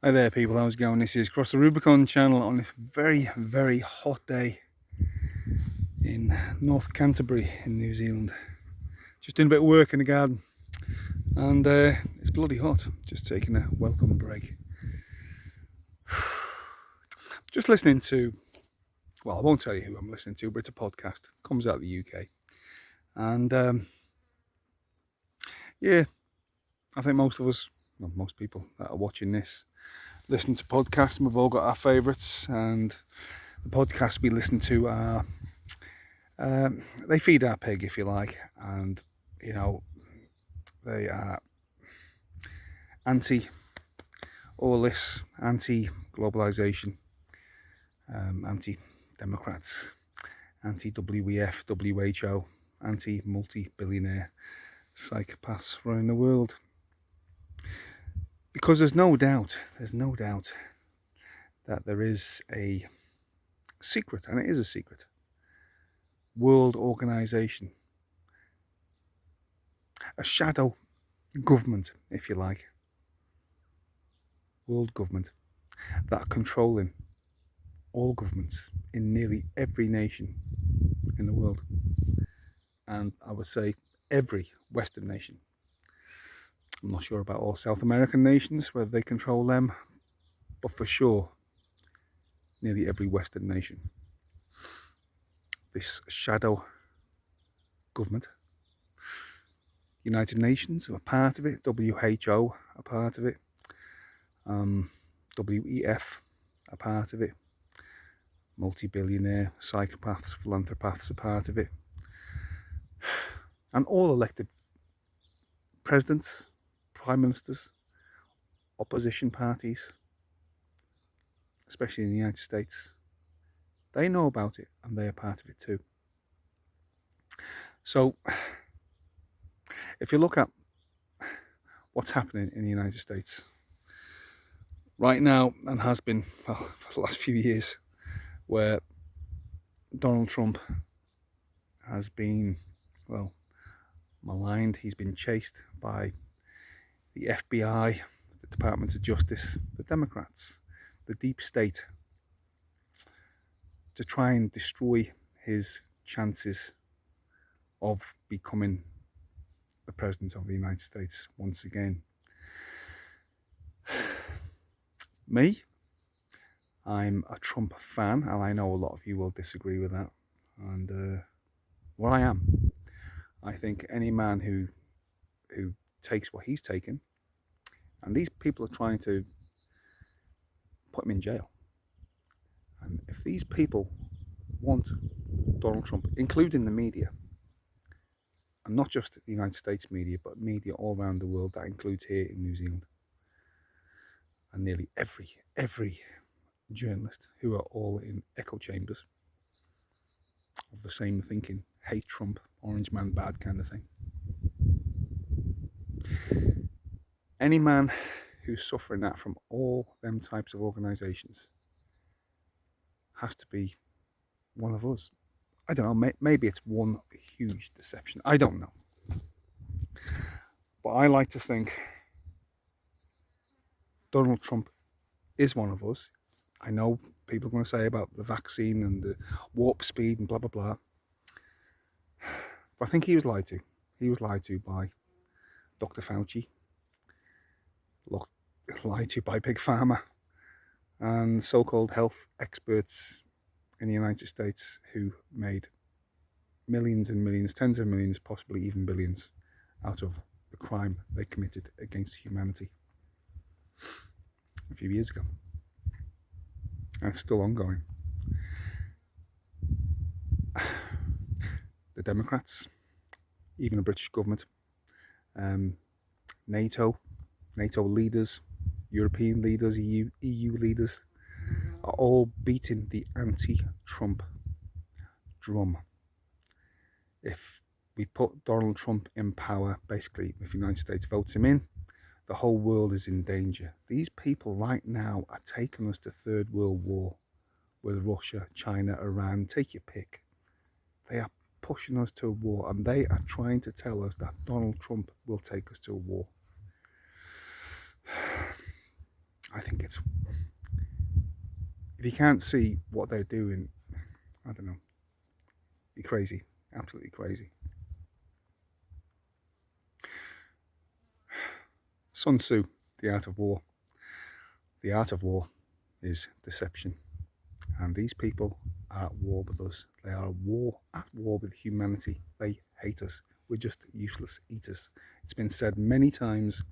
Hi there people, how's it going? This is Cross the Rubicon channel on this very, very hot day in North Canterbury in New Zealand. Just doing a bit of work in the garden and it's bloody hot. Just taking a welcome break. Just listening to, well, I won't tell you who I'm listening to, but it's a podcast. It comes out of the UK. And yeah, I think most of us, well, most people that are watching this, listen to podcasts, and we've all got our favourites, and the podcasts we listen to are they feed our pig, if you like, and you know, they are anti all this, anti-globalisation, anti-democrats, anti-WEF, WHO, anti-multi-billionaire psychopaths running the world. Because there's no doubt that there is a secret, and it is a secret, world organisation, a shadow government, if you like, world government, that are controlling all governments in nearly every nation in the world, and I would say every Western nation. I'm not sure about all South American nations, whether they control them, but for sure, nearly every Western nation. This shadow government, United Nations are part of it, WHO are part of it, WEF are part of it, multi-billionaire psychopaths, philanthropaths are part of it, and all elected presidents, prime ministers, opposition parties, especially in the United States, they know about it and they are part of it too. So if you look at what's happening in the United States right now, and has been, well, for the last few years, where Donald Trump has been, well, maligned, he's been chased by the FBI, the Department of Justice, the Democrats, the deep state, to try and destroy his chances of becoming the President of the United States once again. Me, I'm a Trump fan, and I know a lot of you will disagree with that. And well, I think any man who takes what he's taken, and these people are trying to put him in jail. And if these people want Donald Trump, including the media, and not just the United States media, but media all around the world, that includes here in New Zealand, and nearly every journalist, who are all in echo chambers of the same thinking, hate Trump, orange man bad kind of thing. Any man who's suffering that from all them types of organisations has to be one of us. I don't know, maybe it's one huge deception, I don't know. But I like to think Donald Trump is one of us. I know people are going to say about the vaccine and the warp speed and blah, blah, blah. But I think he was lied to. He was lied to by Dr. Fauci, lied to by Big Pharma, and so-called health experts in the United States who made millions and millions, tens of millions, possibly even billions, out of the crime they committed against humanity a few years ago. And it's still ongoing. The Democrats, even the British government, NATO leaders, European leaders, EU leaders, are all beating the anti-Trump drum. If we put Donald Trump in power, basically, if the United States votes him in, the whole world is in danger. These people right now are taking us to Third World War with Russia, China, Iran, take your pick. They are pushing us to a war, and they are trying to tell us that Donald Trump will take us to a war. I think it's you can't see what they're doing, I don't know, you're crazy, absolutely crazy. Sun Tzu, The Art of War. The art of war is deception. And these people are at war with us. They are at war with humanity. They hate us. We're just useless eaters. It's been said many times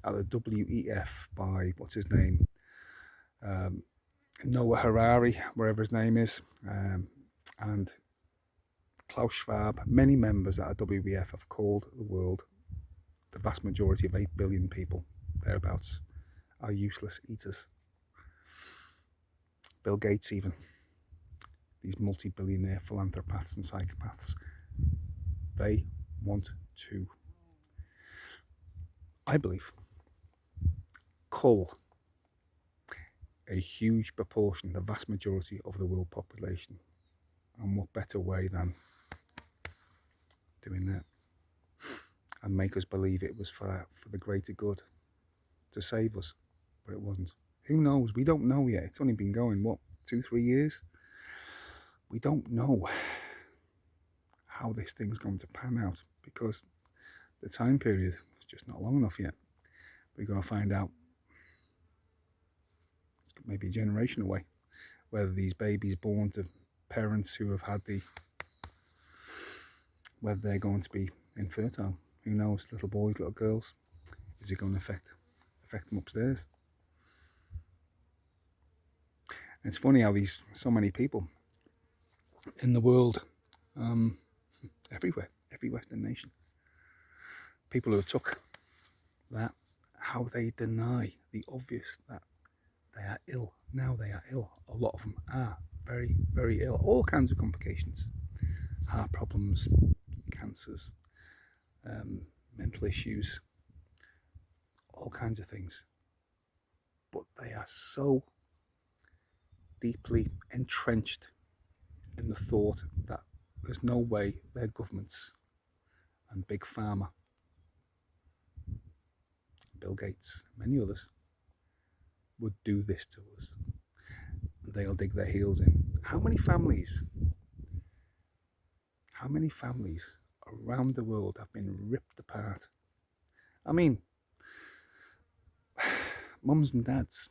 at the WEF by, what's his name? Noah Harari, wherever his name is, and Klaus Schwab. Many members at the WEF have called the world, the vast majority of 8 billion people, thereabouts, are useless eaters. Bill Gates even. These multi-billionaire philanthropists and psychopaths, they want to, I believe, cull a huge proportion, the vast majority of the world population. And what better way than doing that and make us believe it was for the greater good, to save us, but it wasn't. Who knows? We don't know yet. It's only been going, what, 2-3 years? We don't know how this thing's going to pan out, because the time period is just not long enough yet. We're going to find out, it's maybe a generation away, whether these babies born to parents who have had whether they're going to be infertile. Who knows? Little boys, little girls. Is it going to affect them upstairs? And it's funny how so many people in the world, everywhere, every Western nation, people who took that, how they deny the obvious, that they are ill. Now they are ill. A lot of them are very, very ill. All kinds of complications. Heart problems, cancers, mental issues, all kinds of things. But they are so deeply entrenched in the thought that there's no way their governments and Big Pharma, Bill Gates, many others, would do this to us. They'll dig their heels in. How many families around the world have been ripped apart? I mean, mums and dads,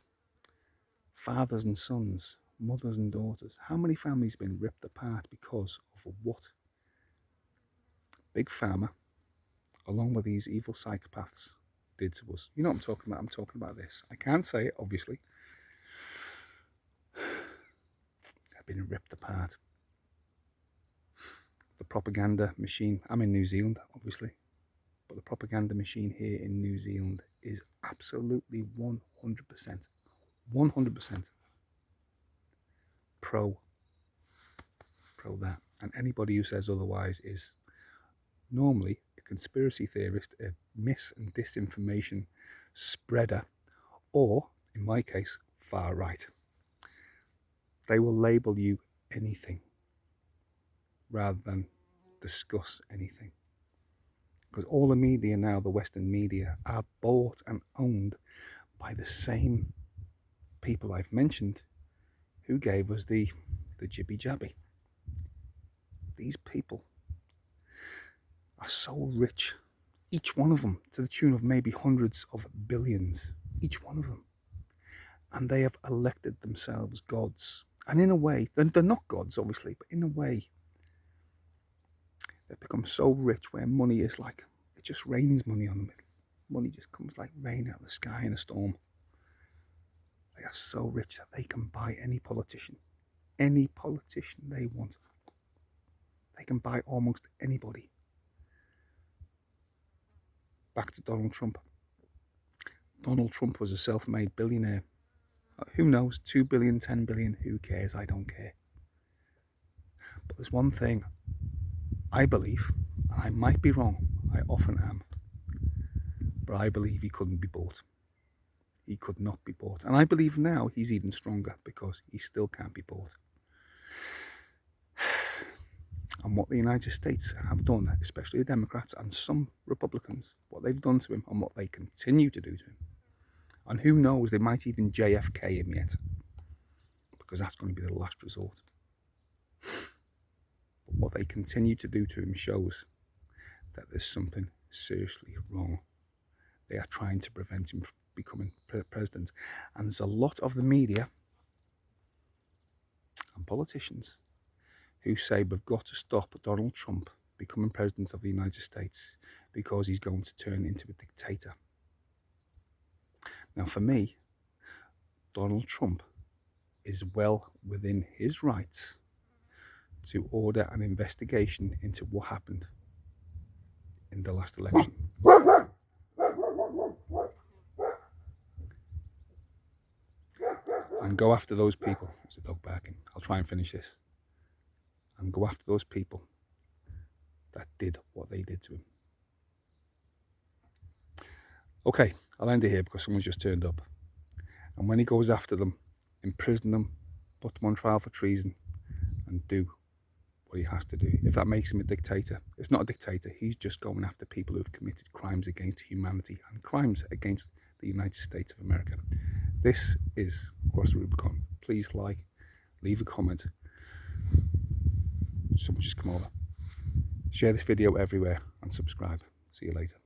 fathers and sons, mothers and daughters. How many families have been ripped apart because of what Big Pharma, along with these evil psychopaths, did to us? You know what I'm talking about? I'm talking about this. I can't say it, obviously. They've been ripped apart. The propaganda machine, I'm in New Zealand, obviously, but the propaganda machine here in New Zealand is absolutely 100% pro that. And anybody who says otherwise is normally a conspiracy theorist, a mis and disinformation spreader, or, in my case, far right. They will label you anything rather than discuss anything. Because all the media now, the Western media, are bought and owned by the same people I've mentioned who gave us the jibby jabby. These people are so rich, each one of them, to the tune of maybe hundreds of billions, each one of them. And they have elected themselves gods. And in a way, they're not gods, obviously, but in a way, they've become so rich where money is like, it just rains money on them. Money just comes like rain out of the sky in a storm. They are so rich that they can buy any politician they want. They can buy almost anybody. Back to Donald Trump. Donald Trump was a self-made billionaire. Who knows? 2 billion, 10 billion, who cares? I don't care. But there's one thing I believe, I might be wrong, I often am, but I believe he couldn't be bought. He could not be bought. And I believe now he's even stronger because he still can't be bought. And what the United States have done, especially the Democrats and some Republicans, what they've done to him and what they continue to do to him. And who knows, they might even JFK him yet. because that's going to be the last resort. But what they continue to do to him shows that there's something seriously wrong. They are trying to prevent him from becoming president. And there's a lot of the media and politicians who say we've got to stop Donald Trump becoming president of the United States because he's going to turn into a dictator. Now, for me, Donald Trump is well within his rights to order an investigation into what happened in the last election. And go after those people. There's a dog barking. I'll try and finish this. And go after those people that did what they did to him. Okay, I'll end it here because someone's just turned up. And when he goes after them, imprison them, put them on trial for treason, and do what he has to do. If that makes him a dictator, it's not a dictator. He's just going after people who have committed crimes against humanity and crimes against the United States of America. This is Cross the Rubicon. Please like, leave a comment. Someone just come over. Share this video everywhere and subscribe. See you later.